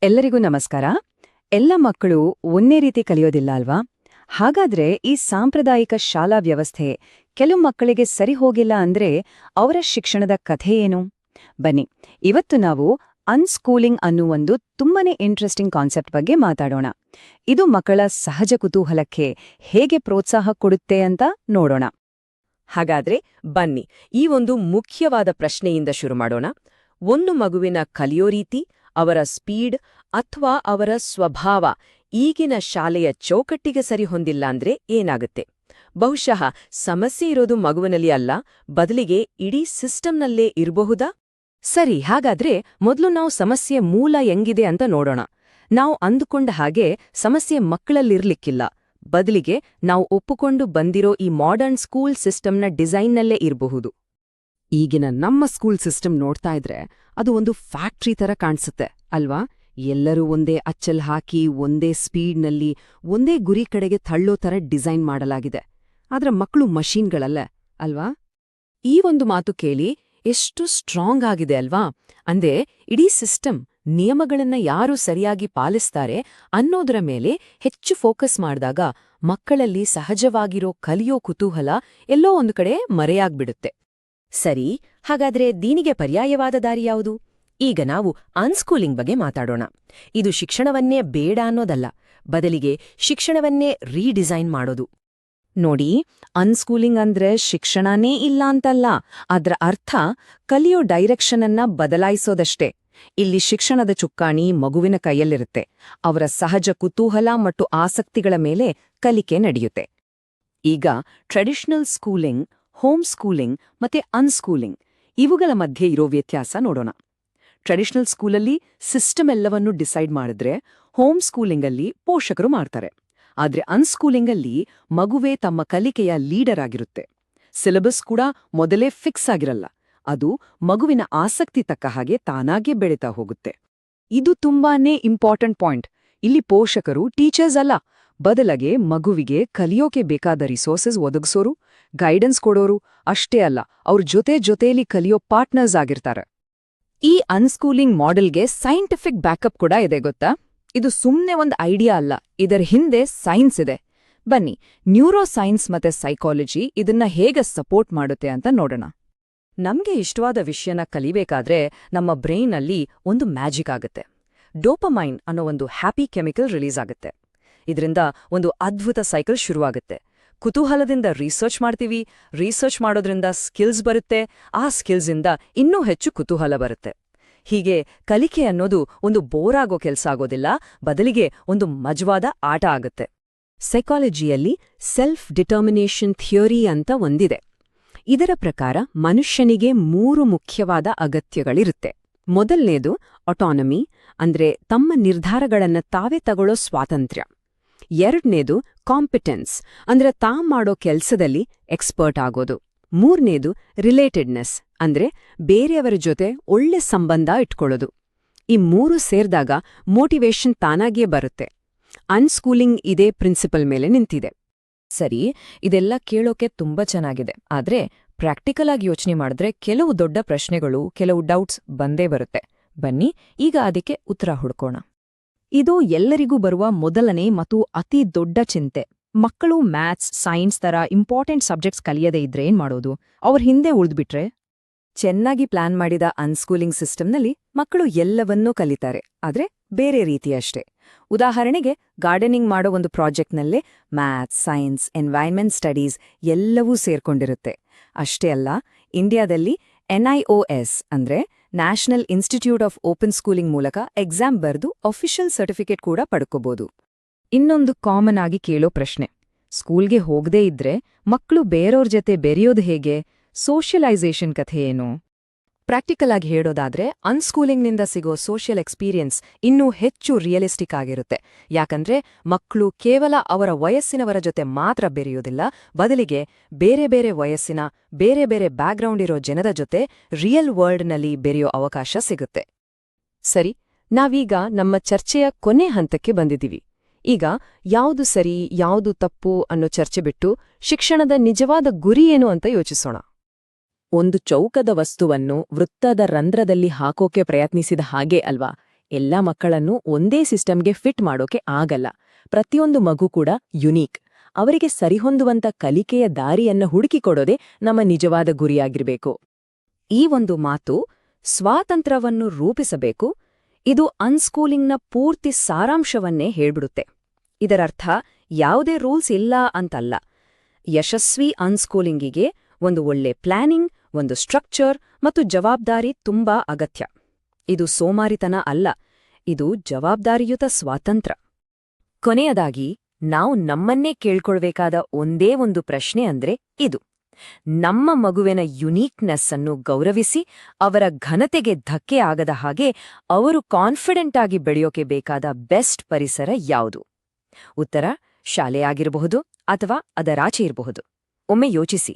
ಎಲ್ಲರಿಗೂ ನಮಸ್ಕಾರ. ಎಲ್ಲ ಮಕ್ಕಳು ಒಂದೇ ರೀತಿ ಕಲಿಯೋದಿಲ್ಲ ಅಲ್ವಾ? ಹಾಗಾದ್ರೆ ಈ ಸಾಂಪ್ರದಾಯಿಕ ಶಾಲಾ ವ್ಯವಸ್ಥೆ ಕೆಲವು ಮಕ್ಕಳಿಗೆ ಸರಿ ಹೋಗಿಲ್ಲ ಅಂದ್ರೆ ಅವರ ಶಿಕ್ಷಣದ ಕಥೆ ಏನು? ಬನ್ನಿ, ಇವತ್ತು ನಾವು ಅನ್ಸ್ಕೂಲಿಂಗ್ ಅನ್ನೋ ಒಂದು ತುಂಬಾನೇ ಇಂಟ್ರೆಸ್ಟಿಂಗ್ ಕಾನ್ಸೆಪ್ಟ್ ಬಗ್ಗೆ ಮಾತಾಡೋಣ. ಇದು ಮಕ್ಕಳ ಸಹಜ ಕುತೂಹಲಕ್ಕೆ ಹೇಗೆ ಪ್ರೋತ್ಸಾಹ ಕೊಡುತ್ತೆ ಅಂತ ನೋಡೋಣ. ಹಾಗಾದ್ರೆ ಬನ್ನಿ, ಈ ಒಂದು ಮುಖ್ಯವಾದ ಪ್ರಶ್ನೆಯಿಂದ ಶುರು ಮಾಡೋಣ. ಒಂದು ಮಗುವಿನ ಕಲಿಯೋ ರೀತಿ, ಅವರ ಸ್ಪೀಡ್ ಅಥವಾ ಅವರ ಸ್ವಭಾವ ಈಗಿನ ಶಾಲೆಯ ಚೌಕಟ್ಟಿಗೆ ಸರಿ ಹೊಂದಿಲ್ಲ ಅಂದ್ರೆ ಏನಾಗುತ್ತೆ? ಬಹುಶಃ ಸಮಸ್ಯೆ ಇರೋದು ಮಗುವಿನಲ್ಲಿ ಅಲ್ಲ, ಬದಲಿಗೆ ಇಡೀ ಸಿಸ್ಟಮ್ನಲ್ಲೇ ಇರಬಹುದಾ? ಸರಿ, ಹಾಗಾದ್ರೆ ಮೊದಲು ನಾವು ಸಮಸ್ಯೆ ಮೂಲ ಹೆಂಗಿದೆ ಅಂತ ನೋಡೋಣ. ನಾವು ಅಂದುಕೊಂಡ ಹಾಗೆ ಸಮಸ್ಯೆ ಮಕ್ಕಳಲ್ಲಿರ್ಲಿಕ್ಕಿಲ್ಲ, ಬದಲಿಗೆ ನಾವು ಒಪ್ಪುಕೊಂಡು ಬಂದಿರೋ ಈ ಮಾಡರ್ನ್ ಸ್ಕೂಲ್ ಸಿಸ್ಟಮ್ನ ಡಿಸೈನ್ನಲ್ಲೇ ಇರಬಹುದು. ಈಗಿನ ನಮ್ಮ ಸ್ಕೂಲ್ ಸಿಸ್ಟಮ್ ನೋಡ್ತಾ ಇದ್ರೆ ಅದು ಒಂದು ಫ್ಯಾಕ್ಟ್ರಿ ತರ ಕಾಣಿಸುತ್ತೆ ಅಲ್ವಾ? ಎಲ್ಲರೂ ಒಂದೇ ಅಚ್ಚಲ್ ಹಾಕಿ ಒಂದೇ ಸ್ಪೀಡ್ನಲ್ಲಿ ಒಂದೇ ಗುರಿ ಕಡೆಗೆ ತಳ್ಳೋ ತರ ಡಿಸೈನ್ ಮಾಡಲಾಗಿದೆ. ಆದ್ರೆ ಮಕ್ಕಳು ಮಷೀನ್ಗಳಲ್ಲ ಅಲ್ವಾ? ಈ ಒಂದು ಮಾತು ಕೇಳಿ ಎಷ್ಟು ಸ್ಟ್ರಾಂಗ್ ಆಗಿದೆ ಅಲ್ವಾ? ಅಂದ್ರೆ ಇಡೀ ಸಿಸ್ಟಮ್ ನಿಯಮಗಳನ್ನ ಯಾರು ಸರಿಯಾಗಿ ಪಾಲಿಸ್ತಾರೆ ಅನ್ನೋದರ ಮೇಲೆ ಹೆಚ್ಚು ಫೋಕಸ್ ಮಾಡಿದಾಗ ಮಕ್ಕಳಲ್ಲಿ ಸಹಜವಾಗಿರೋ ಕಲಿಯೋ ಕುತೂಹಲ ಎಲ್ಲೋ ಒಂದು ಕಡೆ ಮರೆಯಾಗ್ಬಿಡುತ್ತೆ. ಸರಿ, ಹಾಗಾದ್ರೆ ದೀನಿಗೆ ಪರ್ಯಾಯವಾದ ದಾರಿ ಯಾವುದು? ಈಗ ನಾವು ಅನ್ಸ್ಕೂಲಿಂಗ್ ಬಗ್ಗೆ ಮಾತಾಡೋಣ. ಇದು ಶಿಕ್ಷಣವನ್ನೇ ಬೇಡ ಅನ್ನೋದಲ್ಲ, ಬದಲಿಗೆ ಶಿಕ್ಷಣವನ್ನೇ ರೀಡಿಸೈನ್ ಮಾಡೋದು. ನೋಡಿ, ಅನ್ಸ್ಕೂಲಿಂಗ್ ಅಂದ್ರೆ ಶಿಕ್ಷಣನೇ ಇಲ್ಲ ಅಂತಲ್ಲ, ಅದ್ರ ಅರ್ಥ ಕಲಿಯೋ ಡೈರೆಕ್ಷನ್ ಅನ್ನ ಬದಲಾಯಿಸೋದಷ್ಟೇ. ಇಲ್ಲಿ ಶಿಕ್ಷಣದ ಚುಕ್ಕಾಣಿ ಮಗುವಿನ ಕೈಯಲ್ಲಿರುತ್ತೆ. ಅವರ ಸಹಜ ಕುತೂಹಲ ಮತ್ತು ಆಸಕ್ತಿಗಳ ಮೇಲೆ ಕಲಿಕೆ ನಡೆಯುತ್ತೆ. ಈಗ ಟ್ರೆಡಿಷನಲ್ ಸ್ಕೂಲಿಂಗ್, ಹೋಮ್ ಸ್ಕೂಲಿಂಗ್ ಮತ್ತೆ ಅನ್ಸ್ಕೂಲಿಂಗ್ ಇವುಗಳ ಮಧ್ಯೆ ಇರೋ ವ್ಯತ್ಯಾಸ ನೋಡೋಣ. ಟ್ರೆಡಿಷನಲ್ ಸ್ಕೂಲಲ್ಲಿ ಸಿಸ್ಟಮ್ ಎಲ್ಲವನ್ನೂ ಡಿಸೈಡ್ ಮಾಡಿದ್ರೆ, ಹೋಮ್ ಸ್ಕೂಲಿಂಗಲ್ಲಿ ಪೋಷಕರು ಮಾಡ್ತಾರೆ. ಆದ್ರೆ ಅನ್ಸ್ಕೂಲಿಂಗಲ್ಲಿ ಮಗುವೇ ತಮ್ಮ ಕಲಿಕೆಯ ಲೀಡರ್ ಆಗಿರುತ್ತೆ. ಸಿಲೆಬಸ್ ಕೂಡ ಮೊದಲೇ ಫಿಕ್ಸ್ ಆಗಿರಲ್ಲ, ಅದು ಮಗುವಿನ ಆಸಕ್ತಿ ತಕ್ಕ ಹಾಗೆ ತಾನಾಗೇ ಬೆಳೀತಾ ಹೋಗುತ್ತೆ. ಇದು ತುಂಬಾನೇ ಇಂಪಾರ್ಟೆಂಟ್ ಪಾಯಿಂಟ್. ಇಲ್ಲಿ ಪೋಷಕರು ಟೀಚರ್ಸ್ ಅಲ್ಲ, ಬದಲಾಗೆ ಮಗುವಿಗೆ ಕಲಿಯೋಕೆ ಬೇಕಾದ ರಿಸೋರ್ಸಸ್ ಒದಗಿಸೋರು, ಗೈಡೆನ್ಸ್ ಕೊಡೋರು ಅಷ್ಟೇ ಅಲ್ಲ, ಅವ್ರ ಜೊತೆಲಿ ಕಲಿಯೋ ಪಾರ್ಟ್ನರ್ಸ್ ಆಗಿರ್ತಾರೆ. ಈ ಅನ್ಸ್ಕೂಲಿಂಗ್ ಮಾಡೆಲ್ಗೆ ಸೈಂಟಿಫಿಕ್ ಬ್ಯಾಕಪ್ ಕೂಡ ಇದೆ ಗೊತ್ತಾ? ಇದು ಸುಮ್ನೆ ಒಂದು ಐಡಿಯಾ ಅಲ್ಲ, ಇದರ ಹಿಂದೆ ಸೈನ್ಸ್ ಇದೆ. ಬನ್ನಿ, ನ್ಯೂರೋ ಸೈನ್ಸ್ ಮತ್ತೆ ಸೈಕಾಲಜಿ ಇದನ್ನ ಹೇಗೆ ಸಪೋರ್ಟ್ ಮಾಡುತ್ತೆ ಅಂತ ನೋಡೋಣ. ನಮ್ಗೆ ಇಷ್ಟವಾದ ವಿಷಯನ ಕಲಿಬೇಕಾದ್ರೆ ನಮ್ಮ ಬ್ರೈನಲ್ಲಿ ಒಂದು ಮ್ಯಾಜಿಕ್ ಆಗುತ್ತೆ. ಡೋಪಮೈನ್ ಅನ್ನೋ ಒಂದು ಹ್ಯಾಪಿ ಕೆಮಿಕಲ್ ರಿಲೀಸ್ ಆಗುತ್ತೆ. ಇದರಿಂದ ಒಂದು ಅದ್ಭುತ ಸೈಕಲ್ ಶುರುವಾಗುತ್ತೆ. ಕುತೂಹಲದಿಂದ ರಿಸರ್ಚ್ ಮಾಡ್ತೀವಿ, ರಿಸರ್ಚ್ ಮಾಡೋದ್ರಿಂದ ಸ್ಕಿಲ್ಸ್ ಬರುತ್ತೆ, ಆ ಸ್ಕಿಲ್ಸಿಂದ ಇನ್ನೂ ಹೆಚ್ಚು ಕುತೂಹಲ ಬರುತ್ತೆ. ಹೀಗೆ ಕಲಿಕೆ ಅನ್ನೋದು ಒಂದು ಬೋರಾಗೋ ಕೆಲಸ ಆಗೋದಿಲ್ಲ, ಬದಲಿಗೆ ಒಂದು ಮಜವಾದ ಆಟ ಆಗುತ್ತೆ. ಸೈಕಾಲಜಿಯಲ್ಲಿ ಸೆಲ್ಫ್ ಡಿಟರ್ಮಿನೇಷನ್ ಥಿಯರಿ ಅಂತ ಒಂದಿದೆ. ಇದರ ಪ್ರಕಾರ ಮನುಷ್ಯನಿಗೆ 3 ಮುಖ್ಯವಾದ ಅಗತ್ಯಗಳಿರುತ್ತೆ. ಮೊದಲನೇದು ಆಟೋನಮಿ, ಅಂದ್ರೆ ತಮ್ಮ ನಿರ್ಧಾರಗಳನ್ನ ತಾವೇ ತಗೊಳ್ಳೋ ಸ್ವಾತಂತ್ರ್ಯ. ಎರಡನೇದು ಕಾಂಪಿಟೆನ್ಸ್, ಅಂದ್ರೆ ತಾವು ಮಾಡೋ ಕೆಲ್ಸದಲ್ಲಿ ಎಕ್ಸ್ಪರ್ಟ್ ಆಗೋದು. ಮೂರನೇದು ರಿಲೇಟೆಡ್ನೆಸ್, ಅಂದ್ರೆ ಬೇರೆಯವರ ಜೊತೆ ಒಳ್ಳೆ ಸಂಬಂಧ ಇಟ್ಕೊಳ್ಳೋದು. ಈ 3 ಸೇರ್ದಾಗ ಮೋಟಿವೇಶನ್ ತಾನಾಗಿಯೇ ಬರುತ್ತೆ. ಅನ್ಸ್ಕೂಲಿಂಗ್ ಇದೇ ಪ್ರಿನ್ಸಿಪಲ್ ಮೇಲೆ ನಿಂತಿದೆ. ಸರಿ, ಇದೆಲ್ಲ ಕೇಳೋಕೆ ತುಂಬಾ ಚೆನ್ನಾಗಿದೆ, ಆದ್ರೆ ಪ್ರಾಕ್ಟಿಕಲ್ ಆಗಿ ಯೋಚನೆ ಮಾಡಿದ್ರೆ ಕೆಲವು ದೊಡ್ಡ ಪ್ರಶ್ನೆಗಳು, ಕೆಲವು ಡೌಟ್ಸ್ ಬಂದೇ ಬರುತ್ತೆ. ಬನ್ನಿ, ಈಗ ಅದಕ್ಕೆ ಉತ್ತರ ಹುಡ್ಕೋಣ. ಇದು ಎಲ್ಲರಿಗೂ ಬರುವ ಮೊದಲನೇ ಮತ್ತು ಅತಿ ದೊಡ್ಡ ಚಿಂತೆ. ಮಕ್ಕಳು ಮ್ಯಾಥ್ಸ್, ಸೈನ್ಸ್ ತರ ಇಂಪಾರ್ಟೆಂಟ್ ಸಬ್ಜೆಕ್ಟ್ಸ್ ಕಲಿಯದೇ ಇದ್ರೆ ಏನ್ ಮಾಡೋದು? ಅವ್ರ ಹಿಂದೆ ಉಳಿದ್ಬಿಟ್ರೆ? ಚೆನ್ನಾಗಿ ಪ್ಲಾನ್ ಮಾಡಿದ ಅನ್ಸ್ಕೂಲಿಂಗ್ ಸಿಸ್ಟಮ್ನಲ್ಲಿ ಮಕ್ಕಳು ಎಲ್ಲವನ್ನೂ ಕಲಿತಾರೆ, ಆದ್ರೆ ಬೇರೆ ರೀತಿಯಷ್ಟೇ. ಉದಾಹರಣೆಗೆ, ಗಾರ್ಡನಿಂಗ್ ಮಾಡೋ ಒಂದು ಪ್ರಾಜೆಕ್ಟ್ನಲ್ಲೇ ಮ್ಯಾಥ್ಸ್, ಸೈನ್ಸ್, ಎನ್ವೈರ್ನ್ಮೆಂಟ್ ಸ್ಟಡೀಸ್ ಎಲ್ಲವೂ ಸೇರ್ಕೊಂಡಿರುತ್ತೆ. ಅಷ್ಟೇ ಅಲ್ಲ, ಇಂಡಿಯಾದಲ್ಲಿ NIOS ಅಂದ್ರೆ national institute of open schooling ಮೂಲಕ ಎಕ್ಸಾಮ್ ಬರೆದು ಅಫಿಷಿಯಲ್ ಸರ್ಟಿಫಿಕೇಟ್ ಕೂಡ ಪಡ್ಕೋಬಹುದು. ಇನ್ನೊಂದು ಕಾಮನ್ ಆಗಿ ಕೇಳೋ ಪ್ರಶ್ನೆ, ಸ್ಕೂಲ್ಗೆ ಹೋಗದೇ ಇದ್ರೆ ಮಕ್ಕಳು ಬೇರೆಯವ್ರ ಜೊತೆ ಬೆರೆಯೋದು ಹೇಗೆ? ಸೋಷಿಯಲೈಸೇಷನ್ ಕಥೆ ಏನು? ಪ್ರಾಕ್ಟಿಕಲ್ ಆಗಿ ಹೇಳೋದಾದ್ರೆ ಅನ್ಸ್ಕೂಲಿಂಗ್ನಿಂದ ಸಿಗೋ ಸೋಷಿಯಲ್ ಎಕ್ಸ್ಪೀರಿಯನ್ಸ್ ಇನ್ನೂ ಹೆಚ್ಚು ರಿಯಲಿಸ್ಟಿಕ್ ಆಗಿರುತ್ತೆ. ಯಾಕಂದ್ರೆ ಮಕ್ಕಳು ಕೇವಲ ಅವರ ವಯಸ್ಸಿನವರ ಜೊತೆ ಮಾತ್ರ ಬೆರೆಯೋದಿಲ್ಲ, ಬದಲಿಗೆ ಬೇರೆ ಬೇರೆ ವಯಸ್ಸಿನ, ಬೇರೆ ಬೇರೆ ಬ್ಯಾಕ್ಗ್ರೌಂಡ್ ಇರೋ ಜನರ ಜೊತೆ ರಿಯಲ್ ವರ್ಲ್ಡ್ನಲ್ಲಿ ಬೆರೆಯೋ ಅವಕಾಶ ಸಿಗುತ್ತೆ. ಸರಿ, ನಾವೀಗ ನಮ್ಮ ಚರ್ಚೆಯ ಕೊನೆ ಹಂತಕ್ಕೆ ಬಂದಿದ್ದೀವಿ. ಈಗ ಯಾವುದು ಸರಿ, ಯಾವುದು ತಪ್ಪು ಅನ್ನೋ ಚರ್ಚೆ ಬಿಟ್ಟು ಶಿಕ್ಷಣದ ನಿಜವಾದ ಗುರಿ ಏನು ಅಂತ ಯೋಚಿಸೋಣ. ಒಂದು ಚೌಕದ ವಸ್ತುವನ್ನು ವೃತ್ತದ ರಂಧ್ರದಲ್ಲಿ ಹಾಕೋಕೆ ಪ್ರಯತ್ನಿಸಿದ ಹಾಗೆ ಅಲ್ವಾ? ಎಲ್ಲಾ ಮಕ್ಕಳನ್ನು ಒಂದೇ ಸಿಸ್ಟಮ್ಗೆ ಫಿಟ್ ಮಾಡೋಕೆ ಆಗಲ್ಲ. ಪ್ರತಿಯೊಂದು ಮಗು ಕೂಡ ಯುನೀಕ್. ಅವರಿಗೆ ಸರಿಹೊಂದುವಂತ ಕಲಿಕೆಯ ದಾರಿಯನ್ನ ಹುಡುಕಿಕೊಡೋದೇ ನಮ್ಮ ನಿಜವಾದ ಗುರಿಯಾಗಿರ್ಬೇಕು. ಈ ಒಂದು ಮಾತು ಸ್ವಾತಂತ್ರ್ಯವನ್ನು ರೂಪಿಸಬೇಕು, ಇದು ಅನ್ಸ್ಕೂಲಿಂಗ್ನ ಪೂರ್ತಿ ಸಾರಾಂಶವನ್ನೇ ಹೇಳ್ಬಿಡುತ್ತೆ. ಇದರರ್ಥ ಯಾವುದೇ ರೂಲ್ಸ್ ಇಲ್ಲ ಅಂತಲ್ಲ. ಯಶಸ್ವಿ ಅನ್ಸ್ಕೂಲಿಂಗಿಗೆ ಒಂದು ಒಳ್ಳೆ ಪ್ಲಾನಿಂಗ್, ಒಂದು ಸ್ಟ್ರಕ್ಚರ್ ಮತ್ತು ಜವಾಬ್ದಾರಿ ತುಂಬಾ ಅಗತ್ಯ. ಇದು ಸೋಮಾರಿತನ ಅಲ್ಲ, ಇದು ಜವಾಬ್ದಾರಿಯುತ ಸ್ವಾತಂತ್ರ್ಯ. ಕೊನೆಯದಾಗಿ ನಾವು ನಮ್ಮನ್ನೇ ಕೇಳ್ಕೊಳ್ಬೇಕಾದ ಒಂದೇ ಒಂದು ಪ್ರಶ್ನೆ ಅಂದ್ರೆ ಇದು: ನಮ್ಮ ಮಗುವಿನ ಯುನೀಕ್ನೆಸ್ ಅನ್ನು ಗೌರವಿಸಿ, ಅವರ ಘನತೆಗೆ ಧಕ್ಕೆ ಆಗದ ಹಾಗೆ ಅವರು ಕಾನ್ಫಿಡೆಂಟ್ ಆಗಿ ಬೆಳೆಯೋಕೆ ಬೇಕಾದ ಬೆಸ್ಟ್ ಪರಿಸರ ಯಾವುದು? ಉತ್ತರ ಶಾಲೆಯಾಗಿರಬಹುದು ಅಥವಾ ಅದರಾಚೆ ಇರಬಹುದು. ಒಮ್ಮೆ ಯೋಚಿಸಿ.